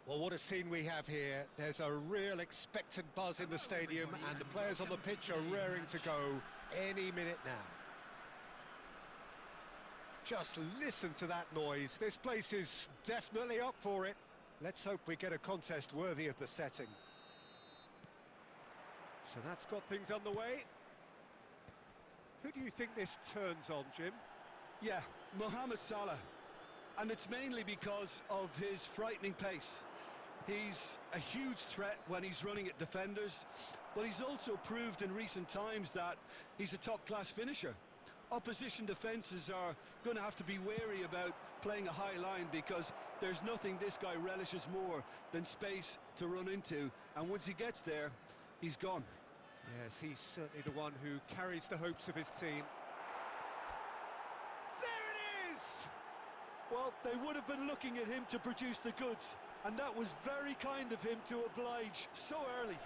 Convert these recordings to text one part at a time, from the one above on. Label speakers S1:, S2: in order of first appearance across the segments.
S1: Well, what a scene we have here. There's a real expectant buzz in the stadium and the players on the pitch are raring to go any minute now. Just listen to that noise. This place is definitely up for it. Let's hope we get a contest worthy of the setting. So that's got things underway. Who do you think this turns on, Jim?
S2: Yeah, Mohamed Salah. And it's mainly because of his frightening pace. He's a huge threat when he's running at defenders, but he's also proved in recent times that he's a top-class finisher. Opposition defences are going to have to be wary about playing a high line because there's nothing this guy relishes more than space to run into, and once he gets there, he's gone.
S1: Yes, he's certainly the one who carries the hopes of his team. There it is!
S2: Well, they would have been looking at him to produce the goods, and that was very kind of him to oblige so early.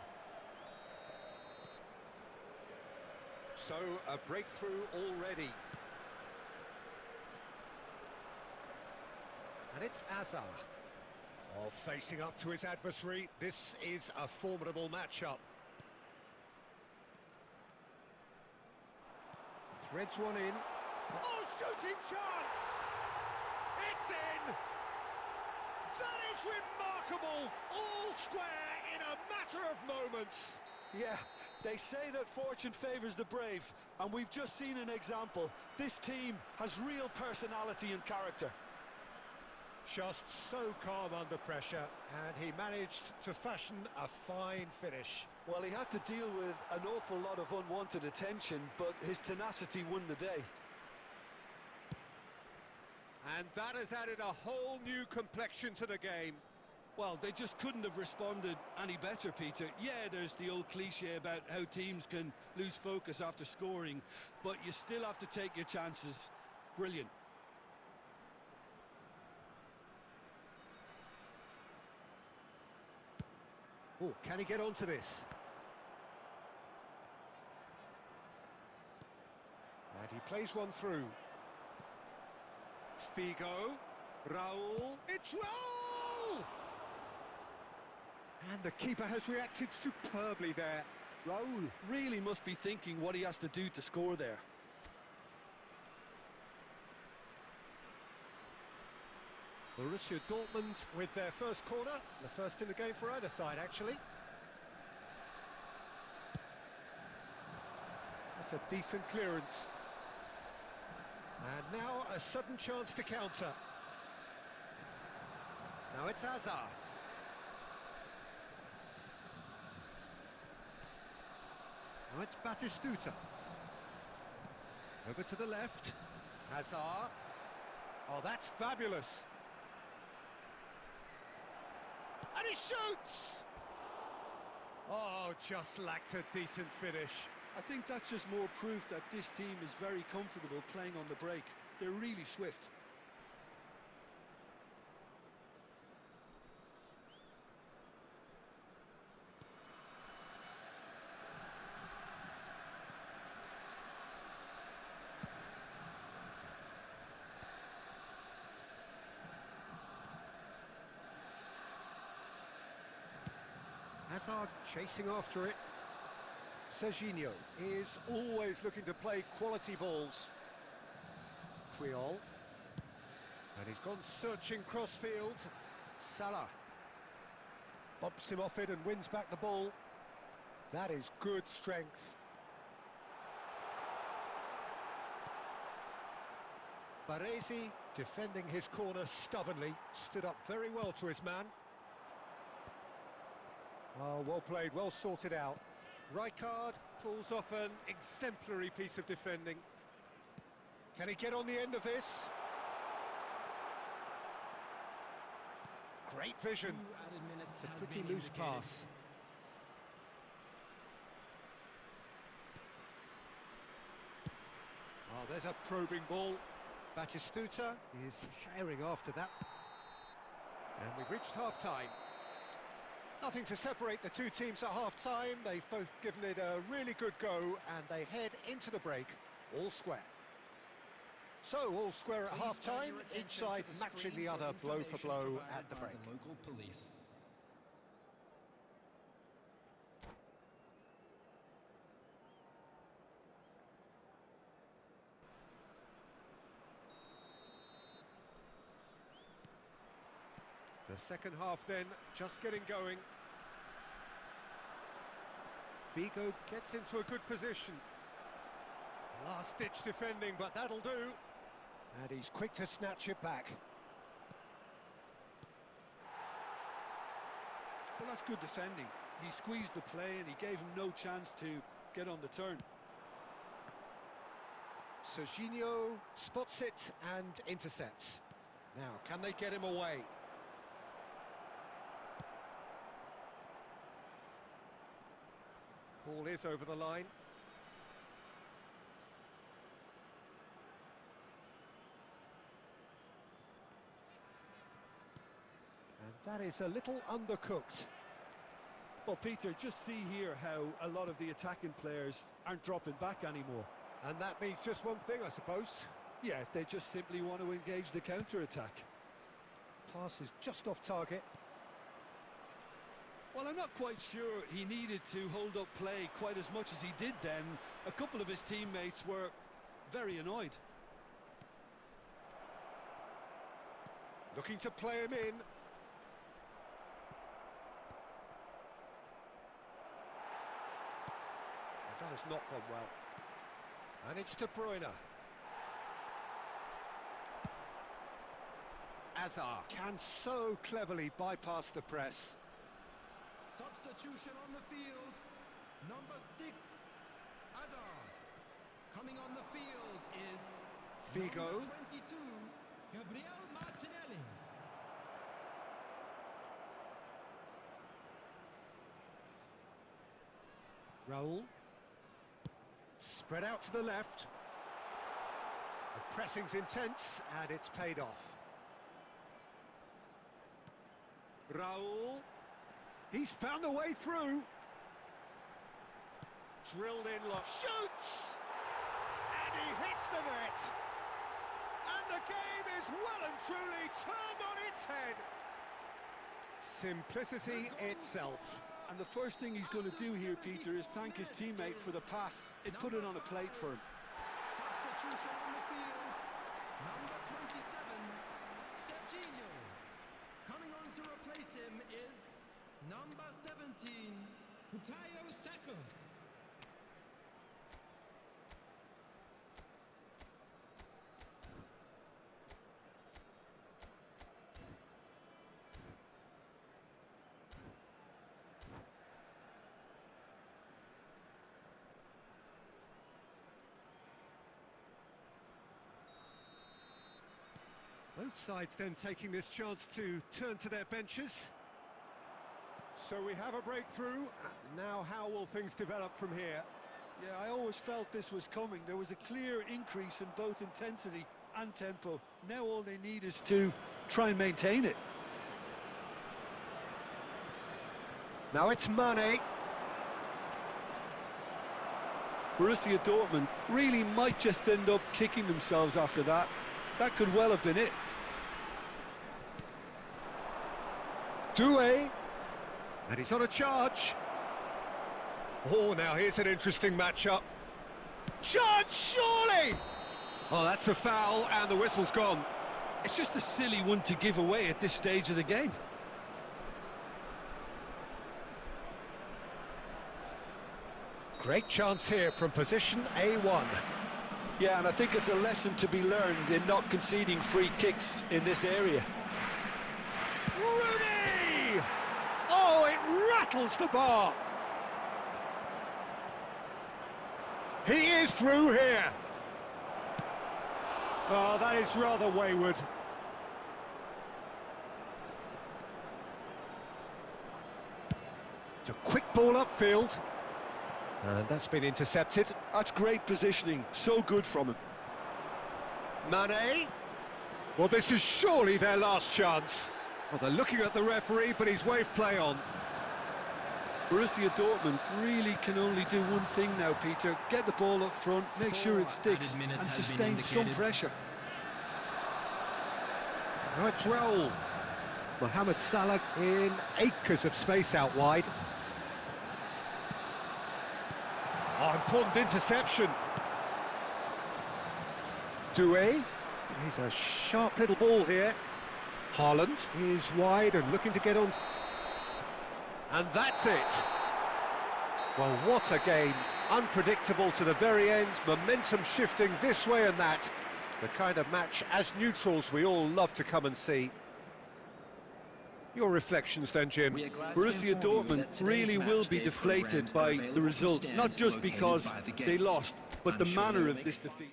S1: So, a breakthrough already. And it's Azar. Oh, facing up to his adversary, this is a formidable matchup. Threads one in. Oh, shooting chance! It's in! That is remarkable! All square in a matter of moments.
S2: Yeah, they say that fortune favours the brave, and we've just seen an example. This team has real personality and character.
S1: Just so calm under pressure, and he managed to fashion a fine finish.
S2: Well, he had to deal with an awful lot of unwanted attention, but his tenacity won the day.
S1: And that has added a whole new complexion to the game.
S2: Well, they just couldn't have responded any better, Peter. Yeah, there's the old cliche about how teams can lose focus after scoring, but you still have to take your chances. Brilliant.
S1: Oh, can he get onto this? And he plays one through. Figo, Raul, it's Raul! And the keeper has reacted superbly there.
S2: Raul really must be thinking what he has to do to score there.
S1: Borussia Dortmund with their first corner, the first in the game for either side, actually. That's a decent clearance. And now a sudden chance to counter. Now it's Azar. Now it's Batistuta. Over to the left. Hazard. Oh, that's fabulous. And he shoots! Oh, just lacked a decent finish.
S2: I think that's just more proof that this team is very comfortable playing on the break. They're really swift.
S1: Hazard chasing after it. Serginho is always looking to play quality balls. Triol. And he's gone searching crossfield. Salah. Bumps him off it and wins back the ball. That is good strength. Baresi, defending his corner stubbornly, stood up very well to his man. Oh, well played, well sorted out. Rijkaard pulls off an exemplary piece of defending. Can he get on the end of this? Great vision. It's a pretty loose pass. Oh, there's a probing ball. Batistuta is herring after that. And we've reached half-time. Nothing to separate the two teams at half-time. They've both given it a really good go, and they head into the break all square. So, all square at half-time, each side matching the other blow for blow at the break.
S3: Local police.
S1: The second half then, just getting going. Bigo gets into a good position. Last-ditch defending, but that'll do. And he's quick to snatch it back.
S2: Well, that's good defending. He squeezed the play and he gave him no chance to get on the turn.
S1: Serginho spots it and intercepts. Now, can they get him away? Ball is over the line. And that is a little undercooked.
S2: Well, Peter, just see here how a lot of the attacking players aren't dropping back anymore.
S1: And that means just one thing, I suppose.
S2: Yeah, they just simply want to engage the counter-attack.
S1: Pass is just off target.
S2: Well, I'm not quite sure he needed to hold up play quite as much as he did then. A couple of his teammates were very annoyed.
S1: Looking to play him in. That has not gone well. And it's De Bruyne. Hazard can so cleverly bypass the press.
S3: Substitution on the field, number 6, Hazard. Coming on the field is
S1: Figo.
S3: number 22, Gabriel Martinelli.
S1: Raul. Spread out to the left. The pressing's intense and it's paid off. Raul. He's found a way through. Drilled in, look. Shoots! And he hits the net. And the game is well and truly turned on its head. Simplicity itself.
S2: And the first thing he's going to do here, Peter, is thank his teammate for the pass. It put it on a plate for him.
S3: Substitution on the field, number 27, Serginho. Coming on to replace him is number 17, Bukayo Saka.
S1: Both sides then taking this chance to turn to their benches. So we have a breakthrough. Now how will things develop from here?
S2: Yeah, I always felt this was coming. There was a clear increase in both intensity and tempo. Now all they need is to try and maintain it.
S1: Now it's Mane.
S2: Borussia Dortmund really might just end up kicking themselves after that. That could well have been it.
S1: Doué. And he's on a charge. Oh, now here's an interesting matchup. Charge, surely! Oh, that's a foul, and the whistle's gone.
S2: It's just a silly one to give away at this stage of the game.
S1: Great chance here from position A1.
S2: Yeah, and I think it's a lesson to be learned in not conceding free kicks in this area.
S1: Rooney! Oh, it rattles the bar. He is through here. Oh, that is rather wayward. It's a quick ball upfield. And that's been intercepted.
S2: That's great positioning, so good from him.
S1: Mane. Well, this is surely their last chance. Well, they're looking at the referee, but he's waved play on.
S2: Borussia Dortmund really can only do one thing now, Peter. Get the ball up front, make sure it sticks, and sustain some pressure.
S1: Now it's Raul. Mohamed Salah in acres of space out wide. Oh, important interception. Doué. He's a sharp little ball here. Haaland is wide and looking to get on. And that's it. Well, what a game. Unpredictable to the very end, momentum shifting this way and that. The kind of match, as neutrals, we all love to come and see. Your reflections then, Jim?
S2: Borussia Dortmund really will be deflated by the result, not just because they lost, but the manner of this defeat.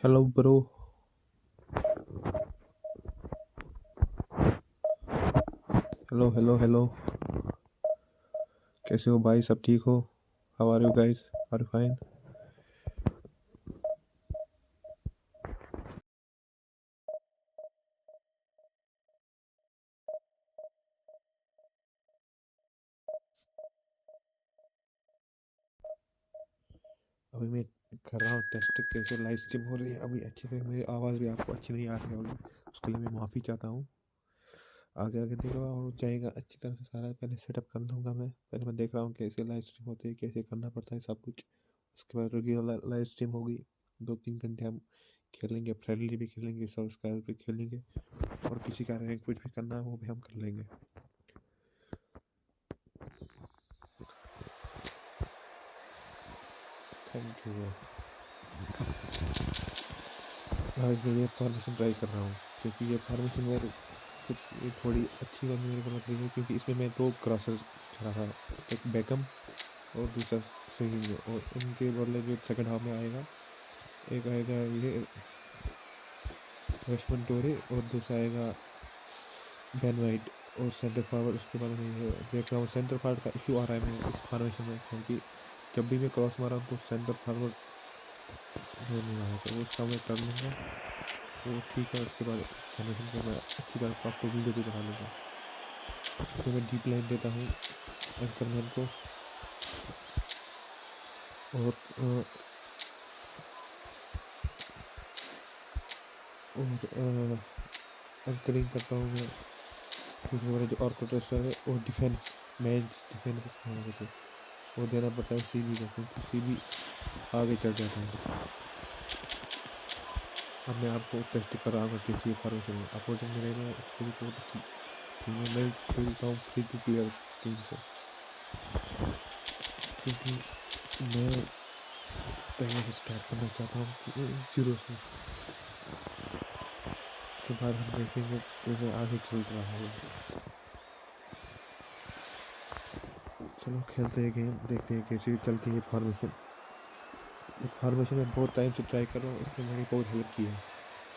S4: Hello, bro. Hello. कैसे हो भाई? सब ठीक हो? How are you guys? Are you fine? अभी मैं कर रहा हूँ टेस्ट कैसे लाइव स्ट्रीम हो रही है। अभी अच्छे से मेरी आवाज़ भी आपको अच्छी नहीं आ रही होगी, उसके लिए मैं माफ़ी चाहता हूँ। आगे देखो हो जाएगा अच्छी तरह से, सारा पहले सेटअप कर लूँगा। मैं देख रहा हूँ कैसे लाइव स्ट्रीम होती है, कैसे करना पड़ता है सब कुछ। उसके बाद रेगुलर लाइव स्ट्रीम होगी, 2-3 घंटे हम खेलेंगे, फ्रेंडली भी खेलेंगे, सब्सक्राइब भी खेलेंगे, और किसी का रैंक कुछ भी करना है वो भी हम कर लेंगे। Thank you. आज मैं ये फॉर्मेशन ट्राई कर रहा हूँ, क्योंकि ये फॉर्मेशन ये थोड़ी अच्छी वाली मेरे को लग रही है, क्योंकि इसमें मैं 2 क्रॉसर चला रहा हूँ, एक बैकम और दूसरा स्विंगिंग, और इनके बदले जो सेकंड हाफ में आएगा, एक आएगा ये रशमन टोरे और दूसरा आएगा बैन वाइट, और सेंटर फॉरवर्ड उसके बाद में ये देख रहा हूँ। सेंटर फॉरवर्ड का इशू आ रहा है मेरे इस फॉर्मेशन में, क्योंकि जब भी मैं क्रॉस मारा हूँ तो सेंटर फॉरवर्ड नहीं आ रहा था, वो उसका मैं कर लूँगा, वो ठीक है। उसके बाद फॉर्मेशन को मैं अच्छी तरह आपको वीडियो भी बना लूँगा। इसमें मैं डीप लाइन देता हूँ एंकरमैन को, और एंकरिंग करता हूँ मैं। दूसरे वाले जो ऑर्केस्ट्रा है वो डिफेंस, मैच डिफेंस मुझे वो देना पड़ता है सीबी को, क्योंकि सीबी आगे चढ़ जाता है। अब मैं आपको टेस्ट कराऊंगा किसी फॉर्मेशन में अपोजिट में रहना, उसको भी बहुत अच्छी टीम है। मैं खेलता हूँ 3-2 प्लेयर टीम से, क्योंकि मैं पहले से स्टार्ट करना चाहता हूँ कि 0 से। उसके बाद हम देखेंगे कैसे आगे चल रहा है। चलो खेलते हैं गेम, देखते हैं कैसे चलती है फॉर्मेशन। एक फॉर्मेशन में बहुत टाइम से ट्राई कर रहा हूँ, इसने मेरी बहुत हेल्प की है।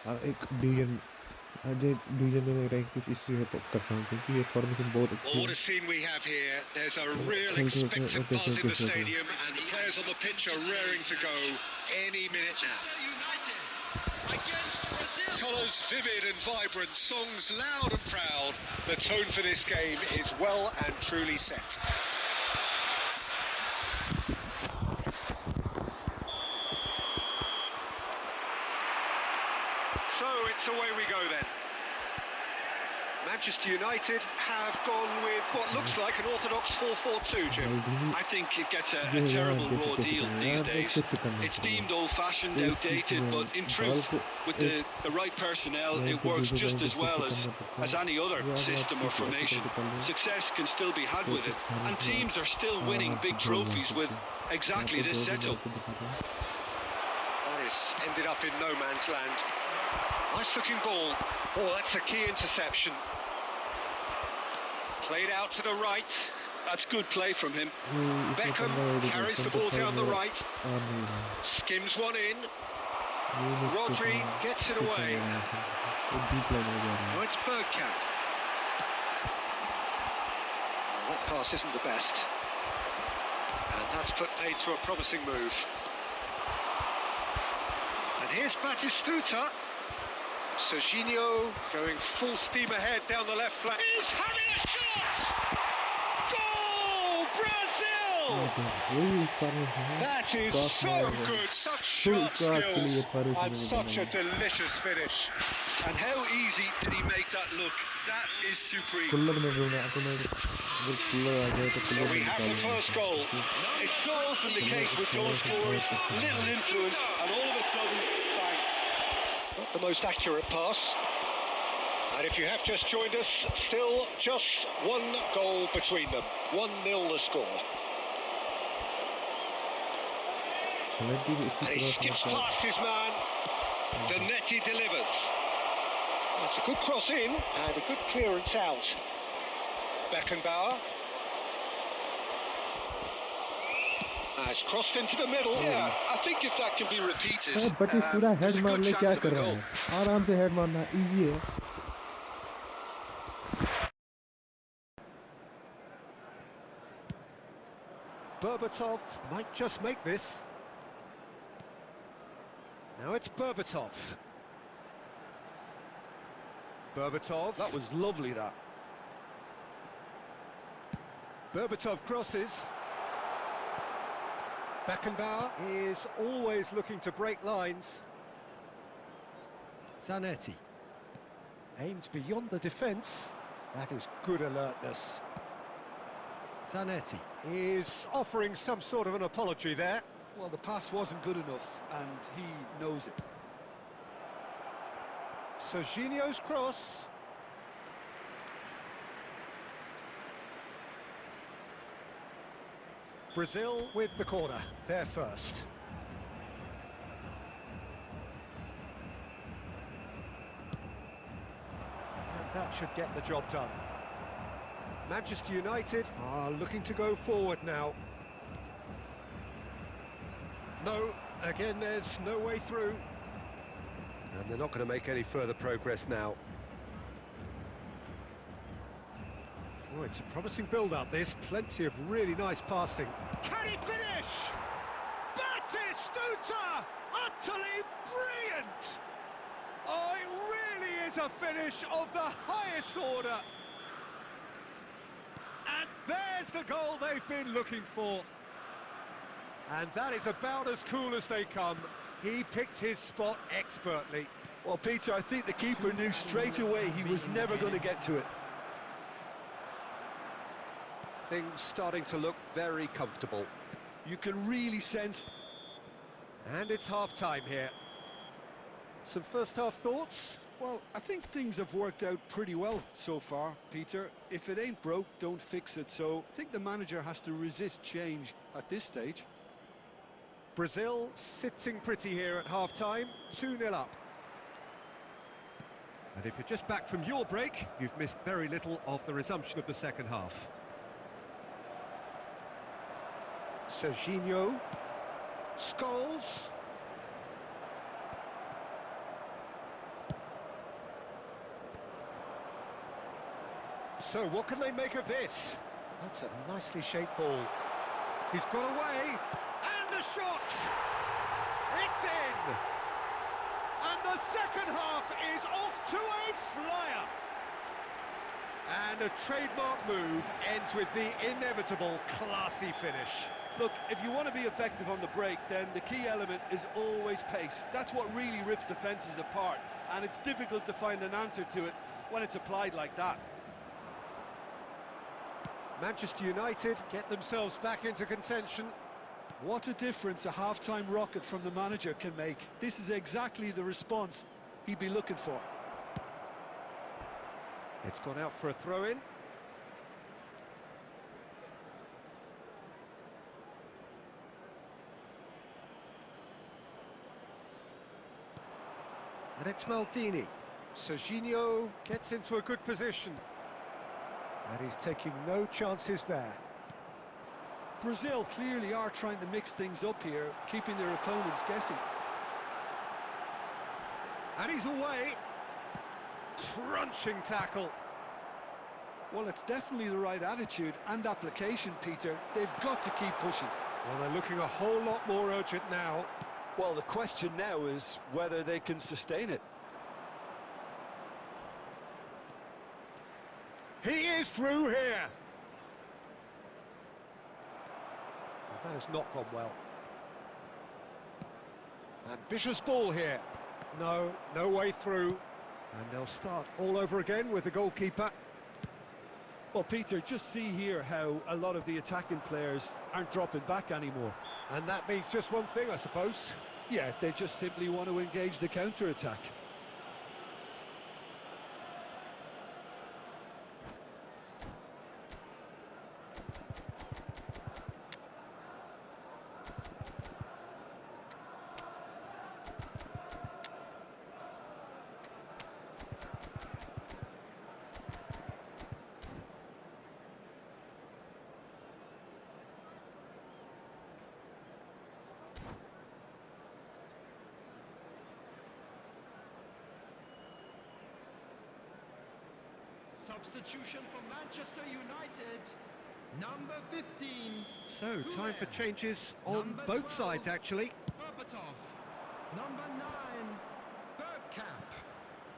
S4: और एक डिवीजन में मैं रैंक कुछ इसलिए करता हूँ क्योंकि ये फॉर्मेशन बहुत अच्छी है।
S1: What a scene we have here. There's a real
S4: खेलते हैं
S1: expectant
S4: और
S1: buzz in the
S4: कैसे होता है।
S1: stadium and the players on the pitch are raring to go any minute now.
S3: United against Brazil.
S1: Colours vivid and vibrant, songs loud and proud. The tone for this game is well and truly set. So it's away we go then. Manchester United have gone with what looks like an orthodox 4-4-2, Jim.
S2: I think it gets a terrible raw deal these days. It's deemed old-fashioned, outdated, but in truth, with the right personnel, it works just as well as any other system or formation. Success can still be had with it, and teams are still winning big trophies with exactly this setup.
S1: That is ended up in no man's land. Nice looking ball. Oh, that's a key interception. Played out to the right.
S2: That's good play from him.
S1: Beckham carries the ball down the right. Skims one in. Rodri gets it away. Now it's Bergkamp. Well, that pass isn't the best. And that's put paid to a promising move. And here's Batistuta. Serginho going full steam ahead down the left flank. He's having a shot! Goal! Brazil! That is so good, such sharp skills and such a delicious finish.
S2: And how easy did he make that look? That is supreme.
S1: So we have the first goal.
S2: It's so often the case with goal scorers, little influence, and all of a sudden, bang.
S1: Not the most accurate pass. And if you have just joined us, still just one goal between them. 1-0 the score. And he skips past his man. Zanetti delivers. That's a good cross in and a good clearance out. Beckenbauer. Has crossed into the middle.
S2: Yeah, I think if that can be repeated,
S4: but इस पूरा head
S2: there's a
S4: मार
S2: good
S4: ले
S2: chance
S4: क्या
S2: of a
S4: कर रहा
S2: goal.
S4: है, आराम से हेड मारना इजी है।
S1: Berbatov might just make this. Now it's Berbatov. Berbatov.
S2: That was lovely, that.
S1: Berbatov crosses. Beckenbauer is always looking to break lines. Zanetti. Aimed beyond the defence. That is good alertness. Zanetti is offering some sort of an apology there.
S2: Well, the pass wasn't good enough, and he knows it.
S1: Serginho's cross. Brazil with the corner, they're first. And that should get the job done. Manchester United are looking to go forward now. No, again there's no way through. And they're not going to make any further progress now. Oh, it's a promising build-up, this. Plenty of really nice passing. Can he finish? Batistuta! Utterly brilliant! Oh, it really is a finish of the highest order. And there's the goal they've been looking for. And that is about as cool as they come. He picked his spot expertly.
S2: Well, Peter, I think the keeper knew straight away he was never going to get to it.
S1: Things starting to look very comfortable.
S2: You can really sense...
S1: And it's half-time here. Some first-half thoughts?
S2: Well, I think things have worked out pretty well so far, Peter. If it ain't broke, don't fix it. So I think the manager has to resist change at this stage.
S1: Brazil sitting pretty here at half-time, 2-0 up. And if you're just back from your break, you've missed very little of the resumption of the second half. Serginho. Scholes. So what can they make of this? That's a nicely shaped ball. He's got away, and the shot! It's in! And the second half is off to a flyer! And a trademark move ends with the inevitable classy finish.
S2: Look, if you want to be effective on the break, then the key element is always pace. That's what really rips defences apart, and it's difficult to find an answer to it when it's applied like that.
S1: Manchester United get themselves back into contention.
S2: What a difference a half-time rocket from the manager can make. This is exactly the response he'd be looking for.
S1: It's gone out for a throw-in. And it's Maldini. Serginho gets into a good position. And he's taking no chances there.
S2: Brazil clearly are trying to mix things up here, keeping their opponents guessing.
S1: And he's away. Crunching tackle.
S2: Well, it's definitely the right attitude and application, Peter. They've got to keep pushing.
S1: Well, they're looking a whole lot more urgent now.
S2: Well, the question now is whether they can sustain it.
S1: He is through here. Well, that has not gone well. Ambitious ball here. No way through. And they'll start all over again with the goalkeeper.
S2: Well, Peter, just see here how a lot of the attacking players aren't dropping back anymore.
S1: And that means just one thing, I suppose.
S2: Yeah, they just simply want to engage the counter-attack.
S3: Substitution for Manchester United, number 15.
S1: So, time for changes on both sides, actually.
S3: Berbatov, number 9. Bergkamp,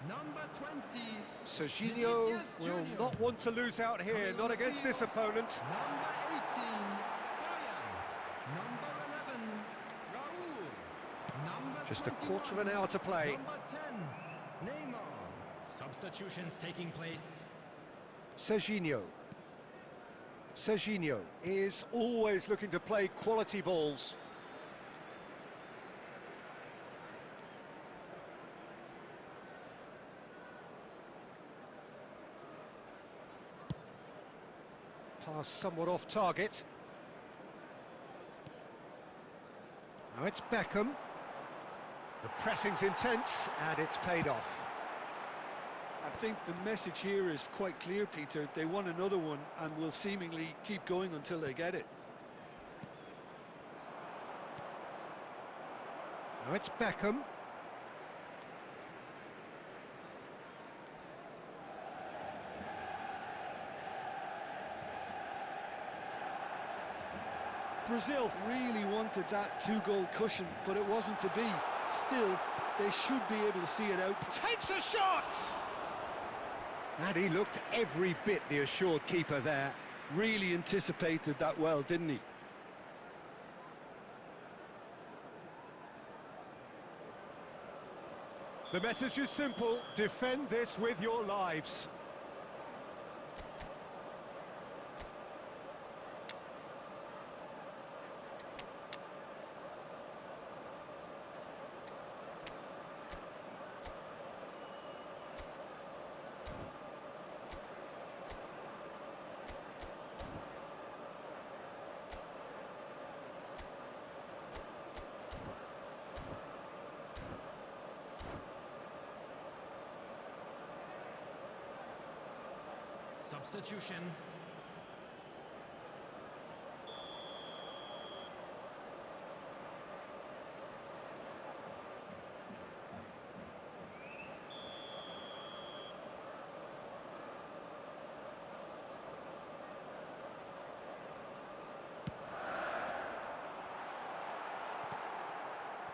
S3: number 20.
S1: Serginho will not want to lose out here, not against this opponent.
S3: Number 18. Bayern, number 11. Raul, number
S1: Just a
S3: 21.
S1: quarter of an hour to play.
S3: Number 10. Neymar. Substitutions taking place.
S1: Serginho. Serginho is always looking to play quality balls. Pass somewhat off target. Now it's Beckham. The pressing's intense and it's paid off.
S2: I think the message here is quite clear, Peter. They want another one and will seemingly keep going until they get it.
S1: Now it's Beckham.
S2: Brazil really wanted that two-goal cushion, but it wasn't to be. Still, they should be able to see it out.
S1: Takes a shot! And he looked every bit the assured keeper there.
S2: Really anticipated that well, didn't he?
S1: The message is simple: defend this with your lives.
S3: Substitution.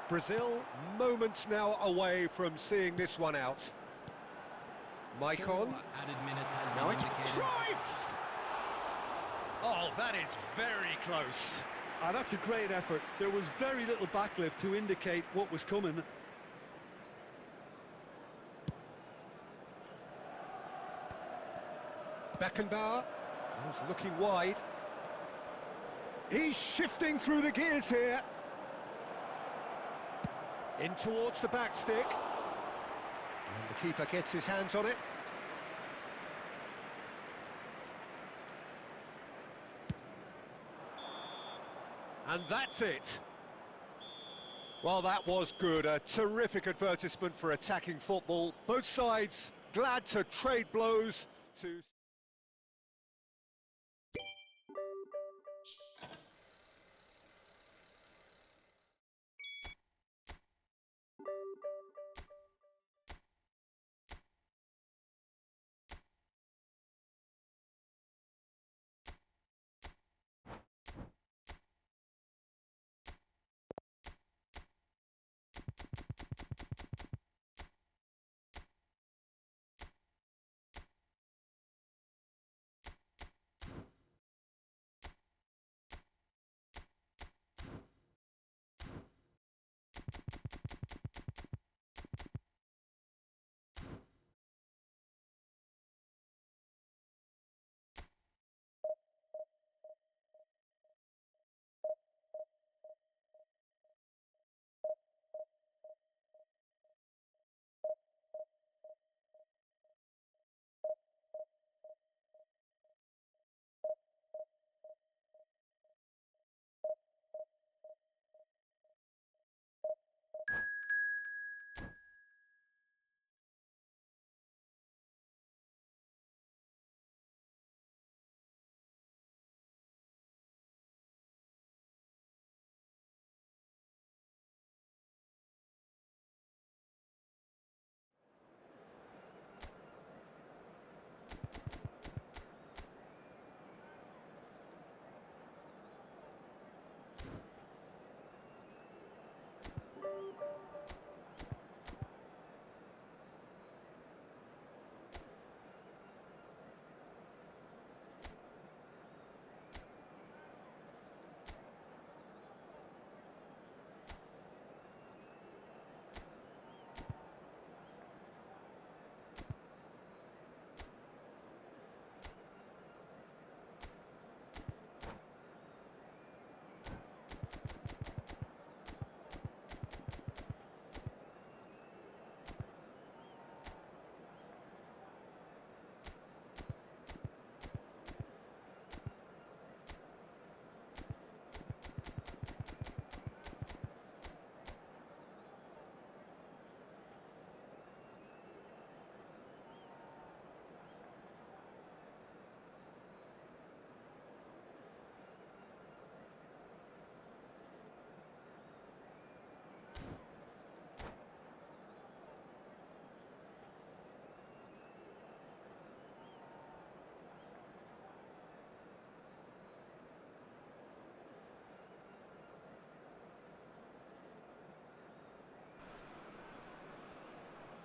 S1: Brazil moments now away from seeing this one out. Maicon.
S3: Added minute has
S1: Now
S3: been
S1: it's
S3: indicated.
S1: Cruyff! Oh, that is very close.
S2: That's a great effort. There was very little backlift to indicate what was coming.
S1: Beckenbauer was looking wide. He's shifting through the gears here. In towards the back stick. And the keeper gets his hands on it. And that's it. Well, that was good. A terrific advertisement for attacking football. Both sides glad to trade blows to...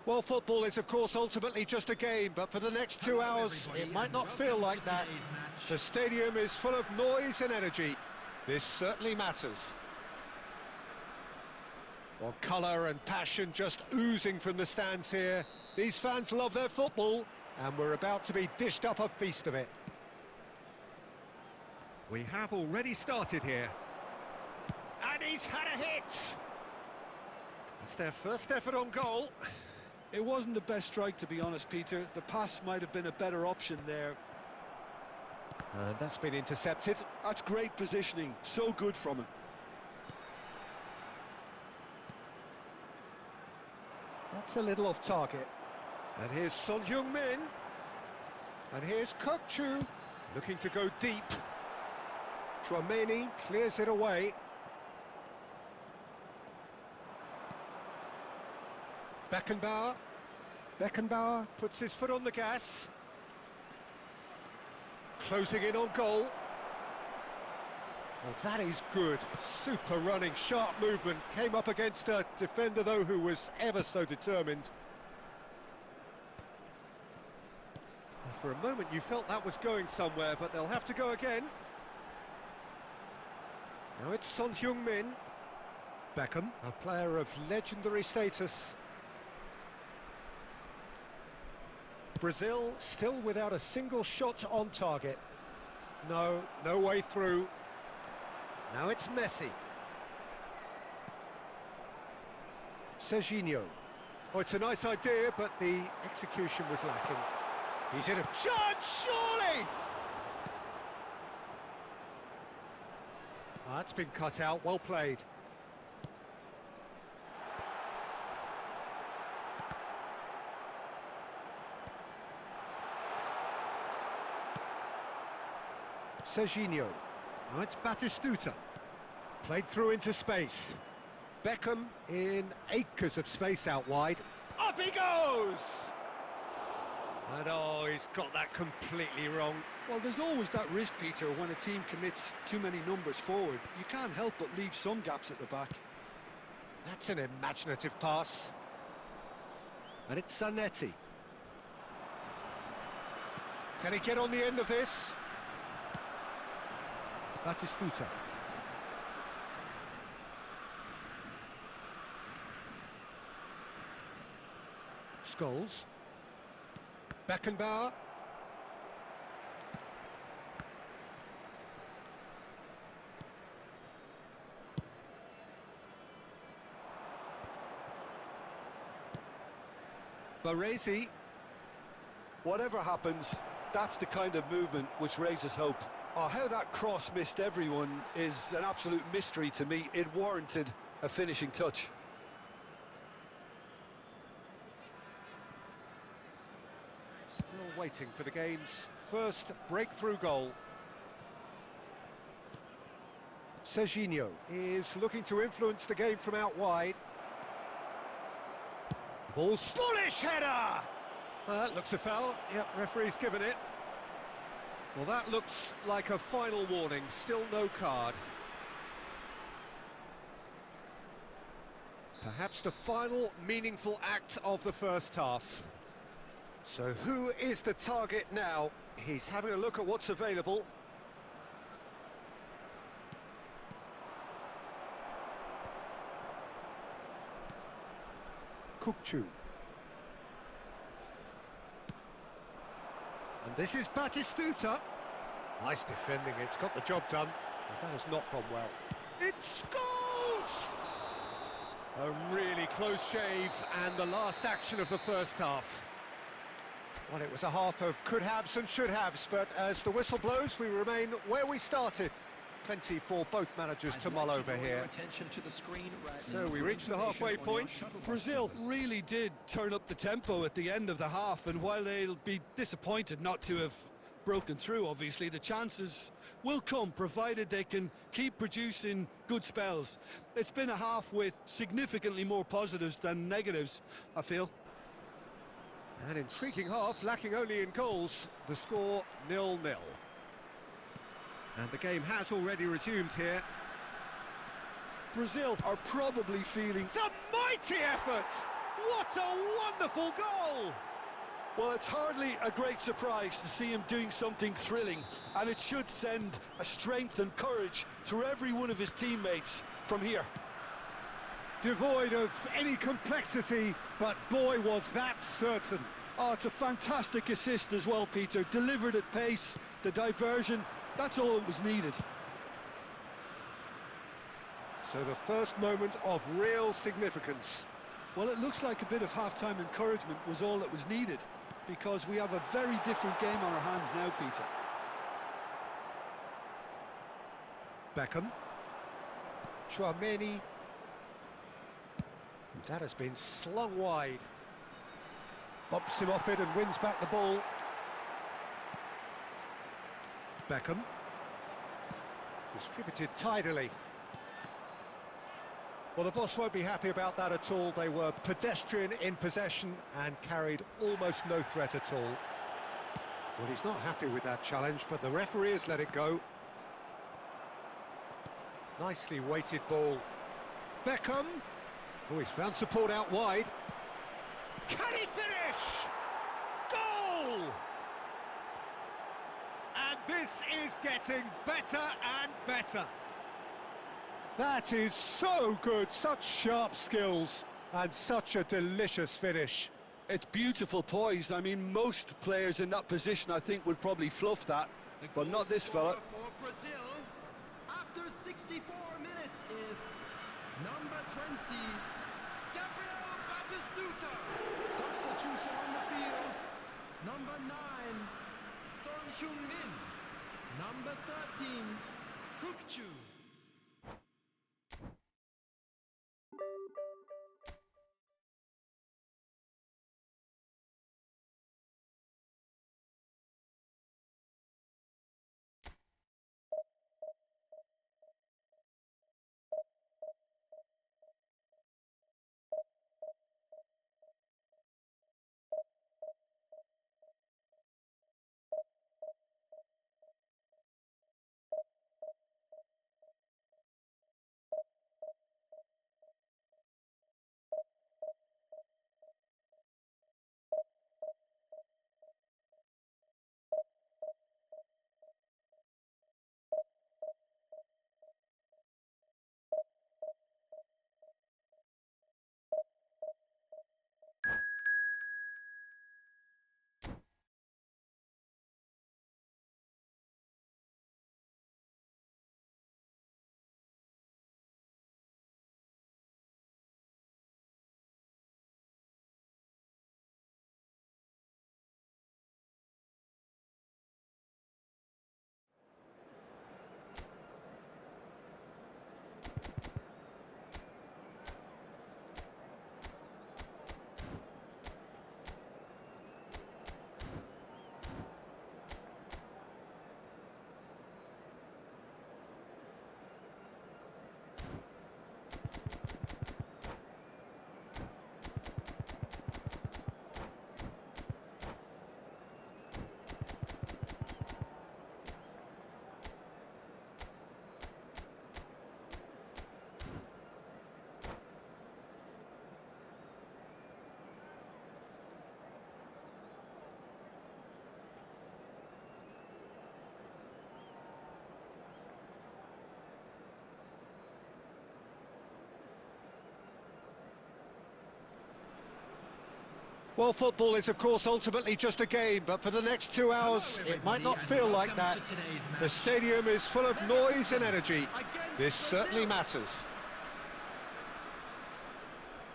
S1: Well, football is, of course, ultimately just a game, but for the next 2 hours, it might not feel like that. The stadium is full of noise and energy. This certainly matters. Well, colour and passion just oozing from the stands here. These fans love their football, and we're about to be dished up a feast of it. We have already started here. And he's had a hit! It's their first effort on goal.
S2: It wasn't the best strike, to be honest, Peter. The pass might have been a better option there.
S1: And that's been intercepted.
S2: That's great positioning, so good from him.
S1: That's a little off target. And here's Son Heung-min. And here's Kuk-chu, looking to go deep. Chouameni clears it away. Beckenbauer puts his foot on the gas. Closing in on goal. Well, that is good. Super running, sharp movement. Came up against a defender, though, who was ever so determined. Well, for a moment, you felt that was going somewhere, but they'll have to go again. Now it's Son Heung-min. Beckham, a player of legendary status. Brazil still without a single shot on target. No way through. Now it's Messi. Serginho. Oh, it's a nice idea, but the execution was lacking. He's in a chance, surely! Oh, that's been cut out, well played. Serginho. Now it's Batistuta. Played through into space. Beckham in acres of space out wide. Up he goes! And oh, he's got that completely wrong.
S2: Well, there's always that risk, Peter, when a team commits too many numbers forward. You can't help but leave some gaps at the back.
S1: That's an imaginative pass. And it's Zanetti. Can he get on the end of this? Batistuta. Scholes. Beckenbauer. Baresi.
S2: Whatever happens, that's the kind of movement which raises hope. Oh, how that cross missed everyone is an absolute mystery to me. It warranted a finishing touch.
S1: Still waiting for the game's first breakthrough goal. Serginho is looking to influence the game from out wide. Ball's bullish header! That looks a foul. Yep, referee's given it. Well, that looks like a final warning. Still no card. Perhaps the final meaningful act of the first half. So who is the target now? He's having a look at what's available. Kuk-chu. And this is Batistuta. Nice defending, it's got the job done. And that has not gone well. It scores! A really close shave, and the last action of the first half. Well, it was a half of could-haves and should-haves, but as the whistle blows, we remain where we started. Plenty for both managers to mull over here. So we reach the halfway point.
S2: Brazil really did turn up the tempo at the end of the half, and while they'll be disappointed not to have broken through, obviously, the chances will come, provided they can keep producing good spells. It's been a half with significantly more positives than negatives, I feel.
S1: An intriguing half, lacking only in goals. The score 0-0. And the game has already resumed here.
S2: Brazil are probably feeling...
S1: It's a mighty effort! What a wonderful goal!
S2: Well, it's hardly a great surprise to see him doing something thrilling, and it should send a strength and courage through every one of his teammates from here.
S1: Devoid of any complexity, but boy, was that certain.
S2: Oh, it's a fantastic assist as well, Peter. Delivered at pace, the diversion, that's all that was needed.
S1: So the first moment of real significance.
S2: Well, it looks like a bit of half-time encouragement was all that was needed, because we have a very different game on our hands now, Peter.
S1: Beckham. Chouameni. That has been slung wide. Bumps him off it and wins back the ball. Beckham. Distributed tidily. Well, the boss won't be happy about that at all. They were pedestrian in possession and carried almost no threat at all. Well, he's not happy with that challenge, but the referee has let it go. Nicely weighted ball. Beckham. Oh, he's found support out wide. Can he finish? Goal! And this is getting better and better. That is so good, such sharp skills and such a delicious finish.
S2: It's beautiful poise. I mean, most players in that position, I think, would probably fluff that, but not this fella.
S3: For Brazil, after 64 minutes is number 20, Gabriel Batistuta. Substitution on the field, number 9, Son Heung-min. Number 13, Kukchu.
S1: Well, football is, of course, ultimately just a game, but for the next 2 hours, it might not feel like that. The stadium is full of noise and energy. This certainly matters.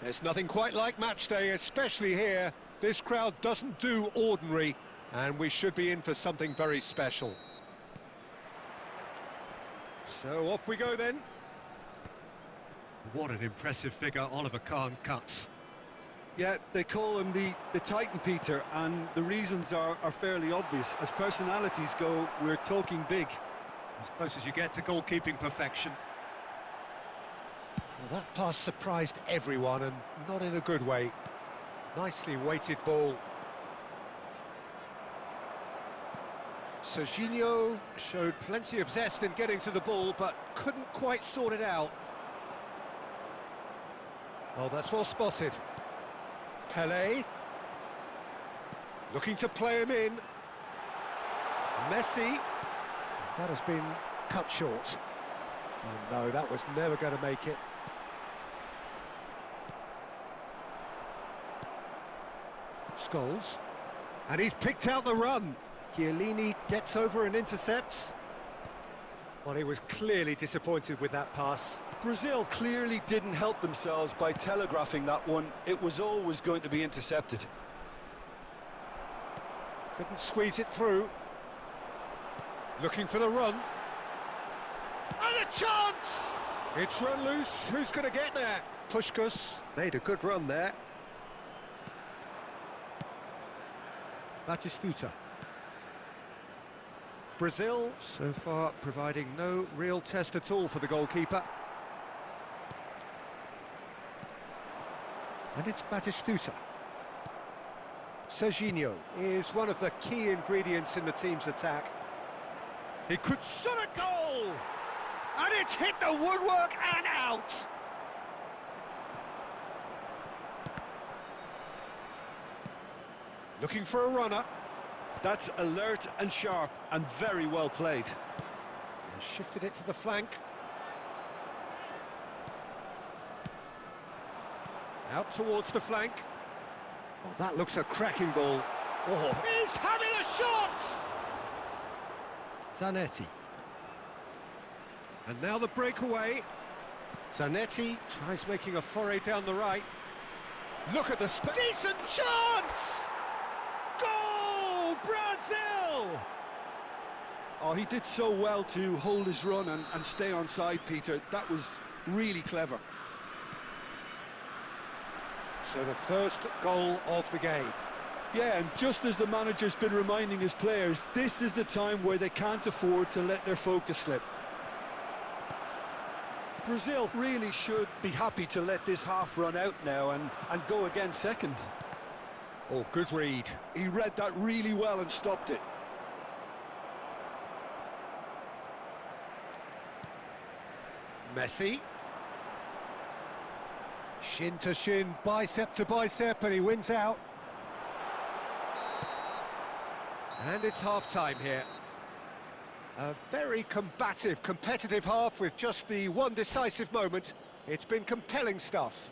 S1: There's nothing quite like match day, especially here. This crowd doesn't do ordinary, and we should be in for something very special. So off we go then. What an impressive figure Oliver Kahn cuts.
S2: Yeah, they call him the Titan, Peter, and the reasons are fairly obvious. As personalities go, we're talking big.
S1: As close as you get to goalkeeping perfection. Well, that pass surprised everyone, and not in a good way. Nicely weighted ball. Serginho showed plenty of zest in getting to the ball, but couldn't quite sort it out. Oh, that's well spotted. Pelé. Looking to play him in. Messi. That has been cut short. Oh no, that was never going to make it. Scholes. And he's picked out the run. Chiellini gets over and intercepts. Well, he was clearly disappointed with that pass.
S2: Brazil clearly didn't help themselves by telegraphing that one. It was always going to be intercepted.
S1: Couldn't squeeze it through. Looking for the run. And a chance! It's run loose. Who's going to get there? Puskás made a good run there. Batistuta. Brazil, so far, providing no real test at all for the goalkeeper. And it's Batistuta. Serginho is one of the key ingredients in the team's attack. He could shot a goal! And it's hit the woodwork and out! Looking for a runner.
S2: That's alert and sharp and very well played.
S1: And shifted it to the flank. Out towards the flank. Oh, that looks a cracking ball. Oh, he's having a shot! Zanetti. And now the breakaway. Zanetti tries making a foray down the right. Look at the space. Decent chance! Goal! Brazil!
S2: Oh, he did so well to hold his run and stay on side, Peter. That was really clever.
S1: So the first goal of the game.
S2: Yeah, and just as the manager's been reminding his players, this is the time where they can't afford to let their focus slip. Brazil really should be happy to let this half run out now and go again second.
S1: Oh, good read.
S2: He read that really well and stopped it.
S1: Messi. Shin to shin, bicep to bicep, and he wins out. And it's half-time here. A very combative, competitive half with just the one decisive moment. It's been compelling stuff.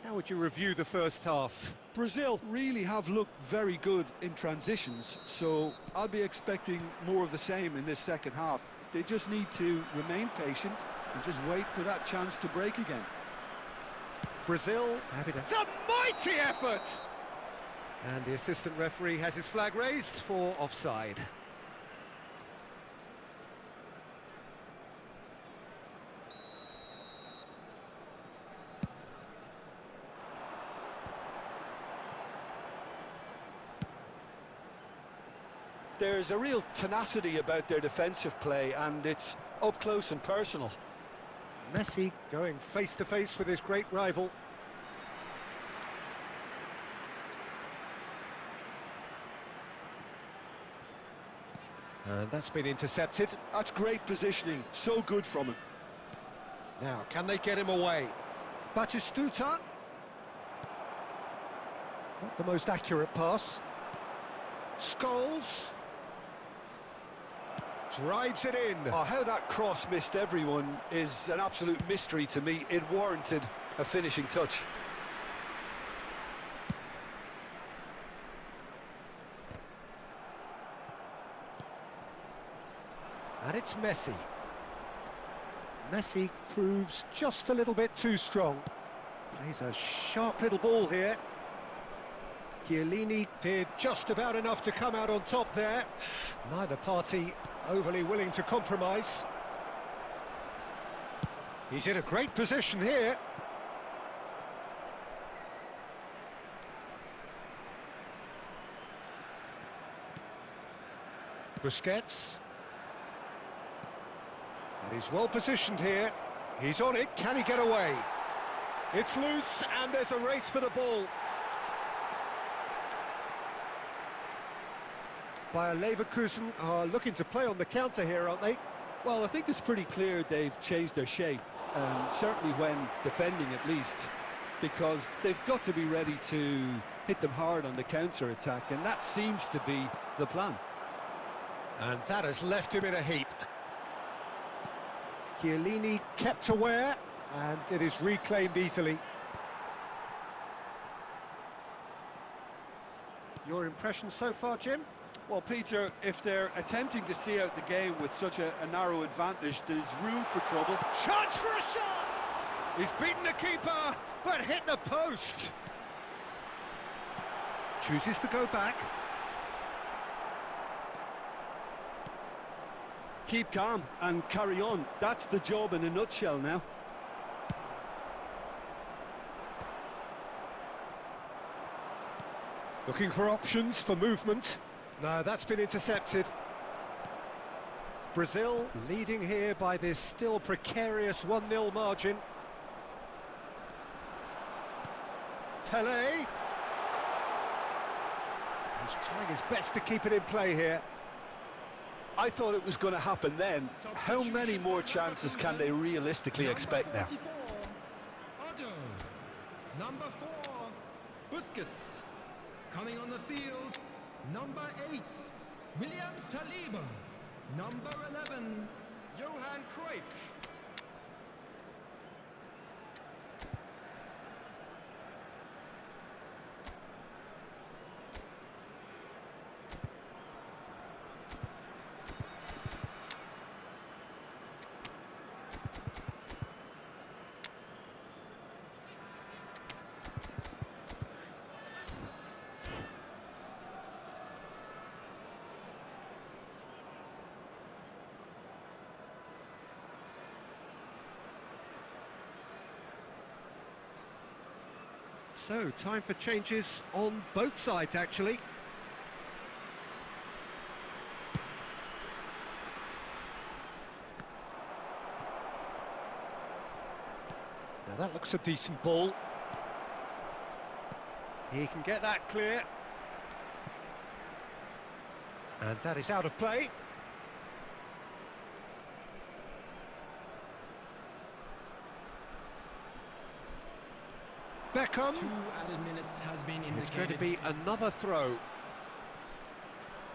S1: How would you review the first half?
S2: Brazil really have looked very good in transitions, so I'll be expecting more of the same in this second half. They just need to remain patient and just wait for that chance to break again.
S1: Brazil having it's a mighty effort! And the assistant referee has his flag raised for offside.
S2: There's a real tenacity about their defensive play, and it's up close and personal.
S1: Messi going face-to-face with his great rival. And that's been intercepted.
S2: That's great positioning, so good from him.
S1: Now, can they get him away? Batistuta. Not the most accurate pass. Scholes. Drives it in.
S2: Oh, how that cross missed everyone is an absolute mystery to me. It warranted a finishing touch.
S1: And it's Messi. Messi proves just a little bit too strong. Plays a sharp little ball here. Chiellini did just about enough to come out on top there. Neither party overly willing to compromise. He's in a great position here. Busquets. And he's well positioned here. He's on it. Can he get away? It's loose and there's a race for the ball. Bayer Leverkusen are looking to play on the counter here, aren't they?
S2: Well, I think it's pretty clear they've changed their shape, certainly when defending at least. because they've got to be ready to hit them hard on the counter-attack, and that seems to be the plan.
S1: And that has left him in a heap. Chiellini kept aware, and it is reclaimed easily. Your impression so far, Jim?
S2: Well, Peter, if they're attempting to see out the game with such a narrow advantage, there's room for trouble.
S1: Chance for a shot! He's beaten the keeper, but hit the post. Chooses to go back.
S2: Keep calm and carry on. That's the job in a nutshell now.
S1: Looking for options for movement. No, that's been intercepted. Brazil leading here by this still precarious 1-0 margin. Pelé. He's trying his best to keep it in play here.
S2: I thought it was going to happen then. How many more chances can they realistically expect now?
S3: Number 4, Busquets. Coming on the field, number 8, William Saliba. Number 11, Johan Cruyff.
S1: So, time for changes on both sides, actually. Now that looks a decent ball. He can get that clear. And that is out of play. Beckham.
S3: 2 added minutes has been indicated.
S1: It's going to be another throw.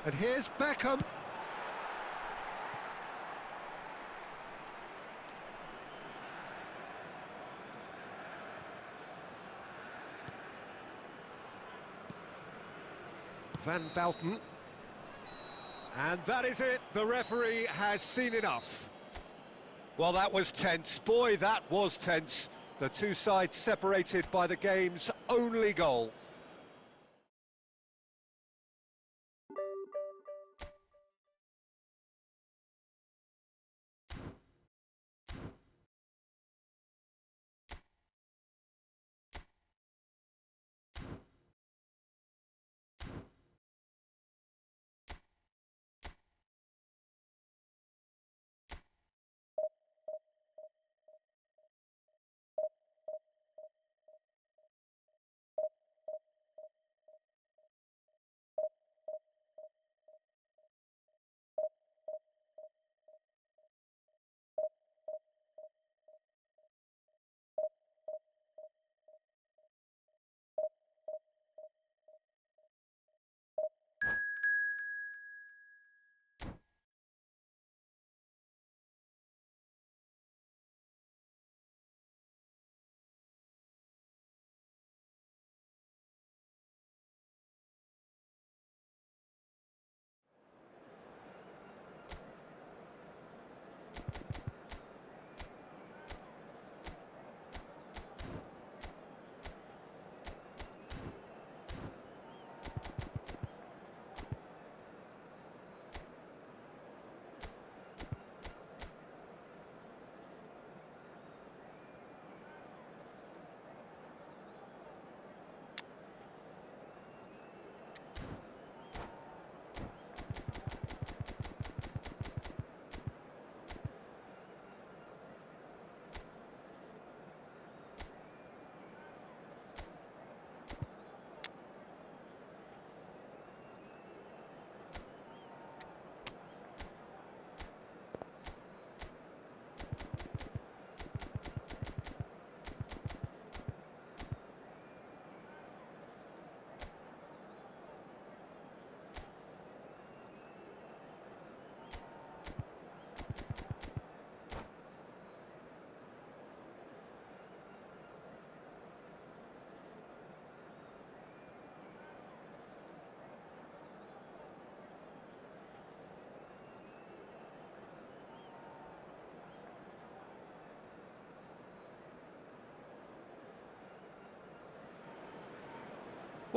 S1: And here's Beckham. Van Bouten. And that is it. The referee has seen enough. Well, that was tense. Boy, that was tense. The two sides separated by the game's only goal.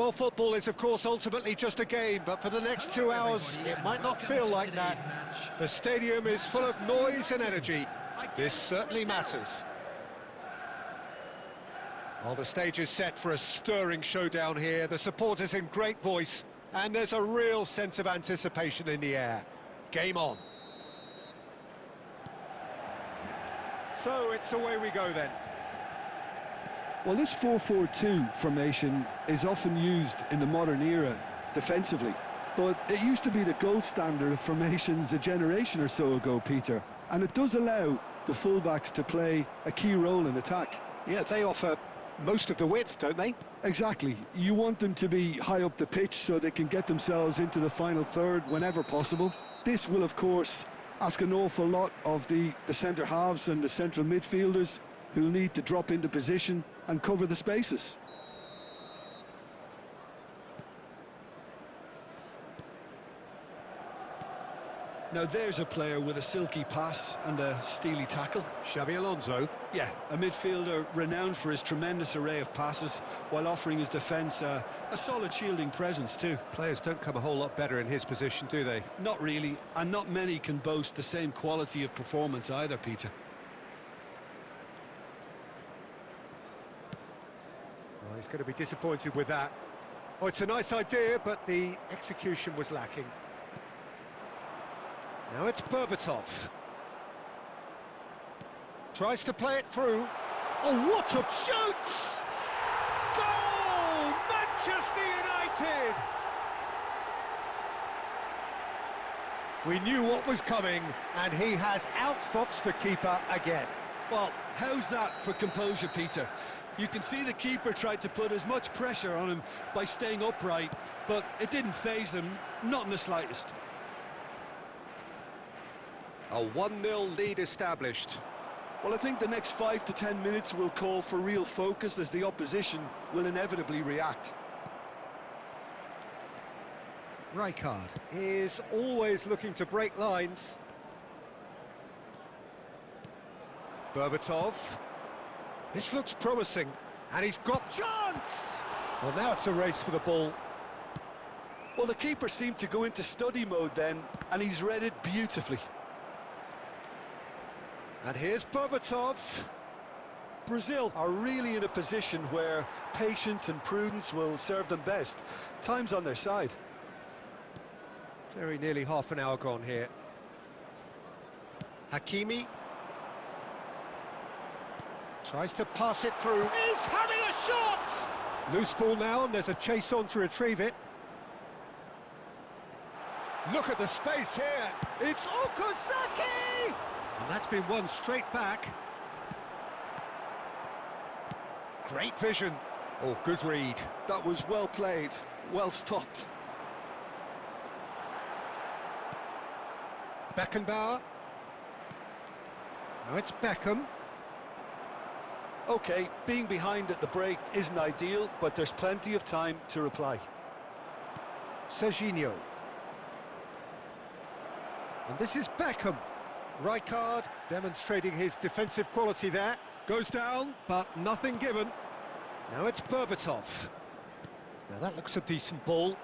S1: Well, football is, of course, ultimately just a game, but for the next 2 hours, it might not feel like that. The stadium is full of noise and energy. This certainly matters. Well, the stage is set for a stirring showdown here. The supporters in great voice, and there's a real sense of anticipation in the air. Game on. So it's away we go then.
S2: Well, this 4-4-2 formation is often used in the modern era defensively, but it used to be the gold standard of formations a generation or so ago, Peter, and it does allow the fullbacks to play a key role in attack.
S1: Yeah, they offer most of the width, don't they?
S2: Exactly. You want them to be high up the pitch so they can get themselves into the final third whenever possible. This will, of course, ask an awful lot of the centre halves and the central midfielders, who'll need to drop into position and cover the spaces. Now there's a player with a silky pass and a steely tackle.
S1: Xabi Alonso.
S2: Yeah, a midfielder renowned for his tremendous array of passes while offering his defence a solid shielding presence too.
S1: Players don't come a whole lot better in his position, do they?
S2: Not really, and not many can boast the same quality of performance either, Peter.
S1: Well, he's going to be disappointed with that. Oh, it's a nice idea, but the execution was lacking. Now it's Berbatov. Tries to play it through. Oh, what a shoot! Goal! Manchester United! We knew what was coming, and he has outfoxed the keeper again.
S2: Well, how's that for composure, Peter? You can see the keeper tried to put as much pressure on him by staying upright, but it didn't faze him, not in the slightest.
S1: A 1-0 lead established.
S2: Well, I think the next 5 to 10 minutes will call for real focus as the opposition will inevitably react.
S1: Rijkaard is always looking to break lines. Berbatov. This looks promising, and he's got chance! Well, now it's a race for the ball.
S2: Well, the keeper seemed to go into study mode then, and he's read it beautifully.
S1: And here's Berbatov.
S2: Brazil are really in a position where patience and prudence will serve them best. Time's on their side.
S1: Very nearly half an hour gone here. Hakimi. Tries to pass it through. He's having a shot! Loose ball now, and there's a chase on to retrieve it. Look at the space here. It's Okazaki! And that's been won straight back. Great vision. Oh, good read.
S2: That was well played, well stopped.
S1: Beckenbauer. Now it's Beckham.
S2: OK, being behind at the break isn't ideal, but there's plenty of time to reply.
S1: Serginho. And this is Beckham. Rijkaard demonstrating his defensive quality there. Goes down, but nothing given. Now it's Berbatov. Now that looks a decent ball.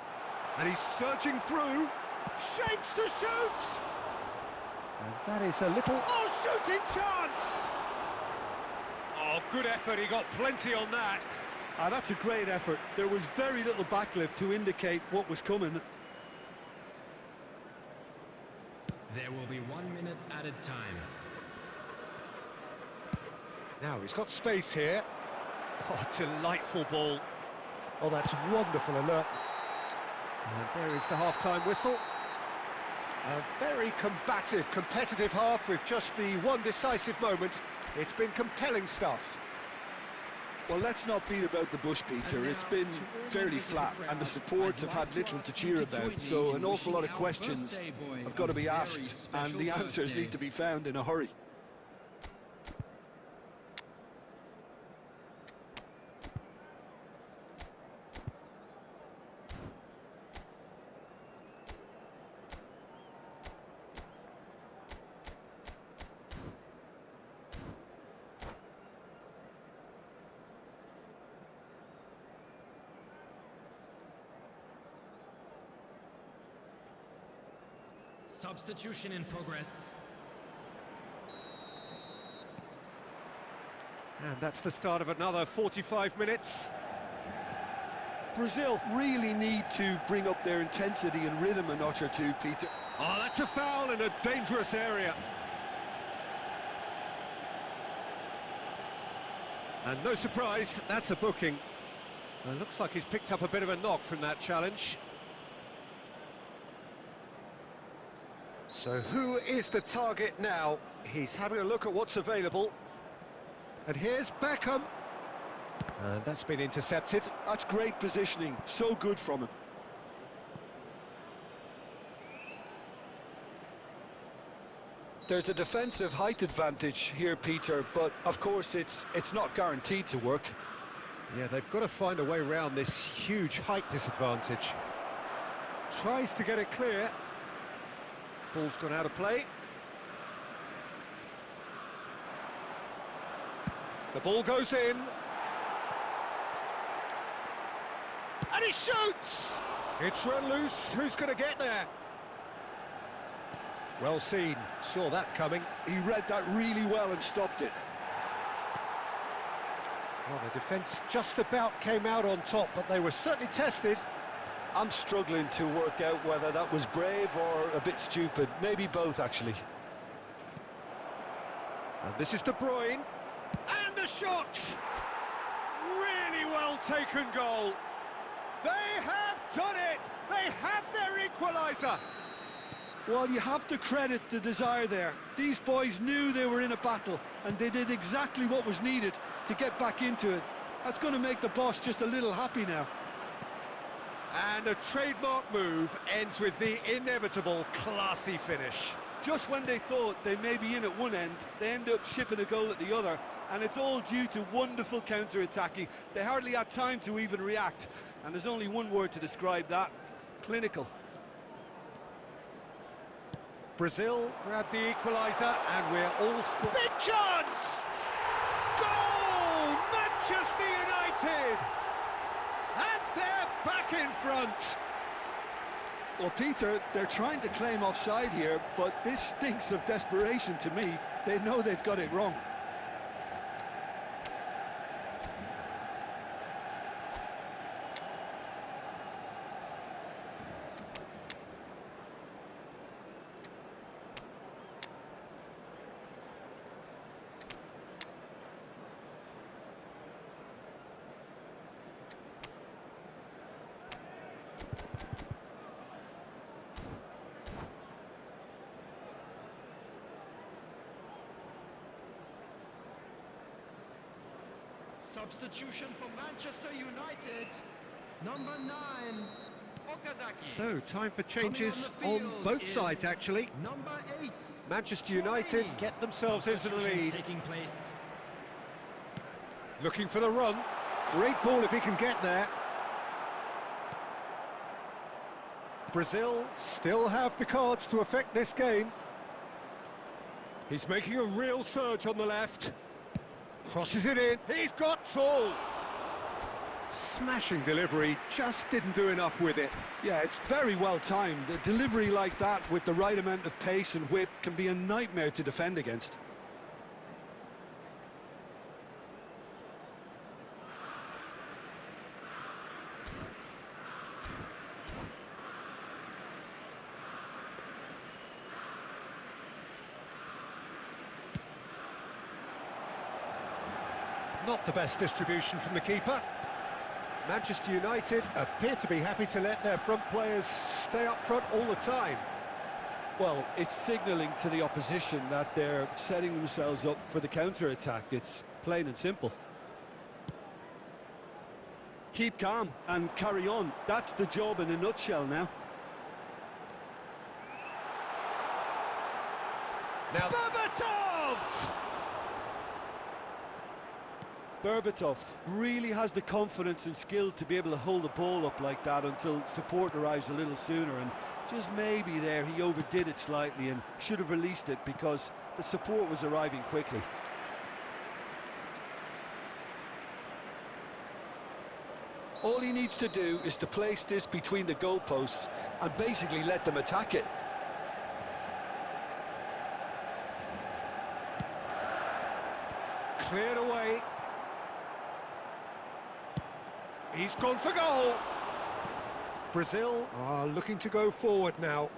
S1: And he's surging through. Shapes to shoot! And that is a little... Oh, shooting chance! Oh, good effort. He got plenty on that.
S2: That's a great effort. There was very little backlift to indicate what was coming.
S3: There will be 1 minute added time.
S1: Now he's got space here. Oh, delightful ball. Oh, that's wonderful alert. And there is the half-time whistle. A very combative, competitive half with just the one decisive moment. It's been compelling stuff.
S2: Well, let's not beat about the bush, Peter. It's been fairly flat, and the support have had little to cheer about, so an awful lot of questions have got to be asked, and the answers need to be found in a hurry.
S3: Substitution in progress.
S1: And that's the start of another 45 minutes.
S2: Brazil really need to bring up their intensity and rhythm a notch or two, Peter.
S1: Oh, that's a foul in a dangerous area. And no surprise, that's a booking. It looks like he's picked up a bit of a knock from that challenge. So who is the target now? He's having a look at what's available. And here's Beckham. And that's been intercepted.
S2: That's great positioning, so good from him. There's a defensive height advantage here, Peter, but of course it's not guaranteed to work.
S1: Yeah, they've got to find a way around this huge height disadvantage. Tries to get it clear. Ball's gone out of play. The ball goes in. And he shoots! It's run loose. Who's going to get there? Well seen. Saw that coming.
S2: He read that really well and stopped it.
S1: Well, the defence just about came out on top, but they were certainly tested.
S2: I'm struggling to work out whether that was brave or a bit stupid. Maybe both, actually.
S1: And this is De Bruyne. And the shot! Really well taken goal. They have done it! They have their equaliser!
S2: Well, you have to credit the desire there. These boys knew they were in a battle, and they did exactly what was needed to get back into it. That's going to make the boss just a little happy now.
S1: And a trademark move ends with the inevitable classy finish.
S2: Just when they thought they may be in at one end, they end up shipping a goal at the other, and it's all due to wonderful counter-attacking. They hardly had time to even react, and there's only one word to describe that: clinical.
S1: Brazil grabbed the equaliser, and we're all scored. Big chance! Goal! Manchester United! And they're back in front!
S2: Well, Peter, they're trying to claim offside here, but this stinks of desperation to me. They know they've got it wrong.
S3: Substitution for Manchester United. Number 9, Okazaki.
S1: So, time for changes on both sides, actually.
S3: Number 8.
S1: Manchester United get themselves into the lead.
S3: Taking place.
S1: Looking for the run. Great ball if he can get there. Brazil still have the cards to affect this game. He's making a real surge on the left. Crosses it in. He's got tall. Smashing delivery, just didn't do enough with it.
S2: Yeah, it's very well timed. The delivery like that with the right amount of pace and whip can be a nightmare to defend against.
S1: Not the best distribution from the keeper. Manchester United appear to be happy to let their front players stay up front all the time.
S2: Well, it's signalling to the opposition that they're setting themselves up for the counter-attack. It's plain and simple. Keep calm and carry on. That's the job in a nutshell now.
S1: Now Berbatov!
S2: Berbatov really has the confidence and skill to be able to hold the ball up like that until support arrives a little sooner, and just maybe there he overdid it slightly and should have released it because the support was arriving quickly. All he needs to do is to place this between the goalposts and basically let them attack it.
S1: Cleared away. He's gone for goal. Brazil are looking to go forward now.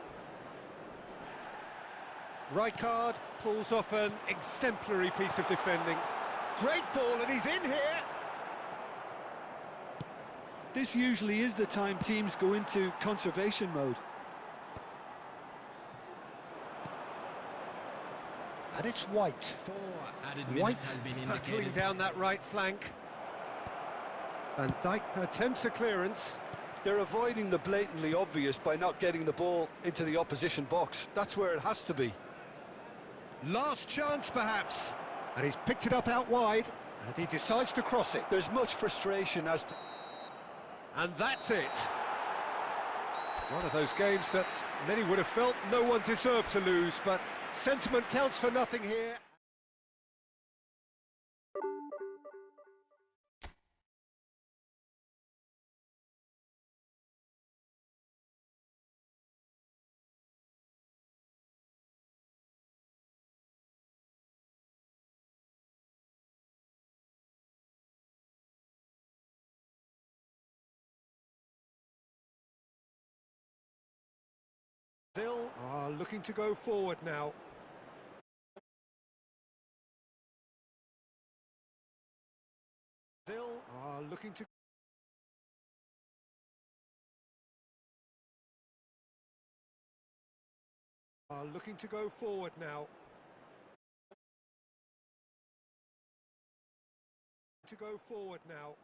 S1: Rijkaard pulls off an exemplary piece of defending. Great ball, and he's in here.
S2: This usually is the time teams go into conservation mode.
S1: And it's White.
S3: 4 added
S1: White
S3: minutes has been
S1: hurtling
S3: indicated.
S1: down that right flank. Van Dijk attempts a clearance.
S2: They're avoiding the blatantly obvious by not getting the ball into the opposition box. That's where it has to be.
S1: Last chance, perhaps. And he's picked it up out wide, and he decides to cross it.
S2: There's much frustration as...
S1: And that's it. One of those games that many would have felt no one deserved to lose, but sentiment counts for nothing here. Brazil are looking to go forward now. Brazil are looking to... go forward now. To go forward now.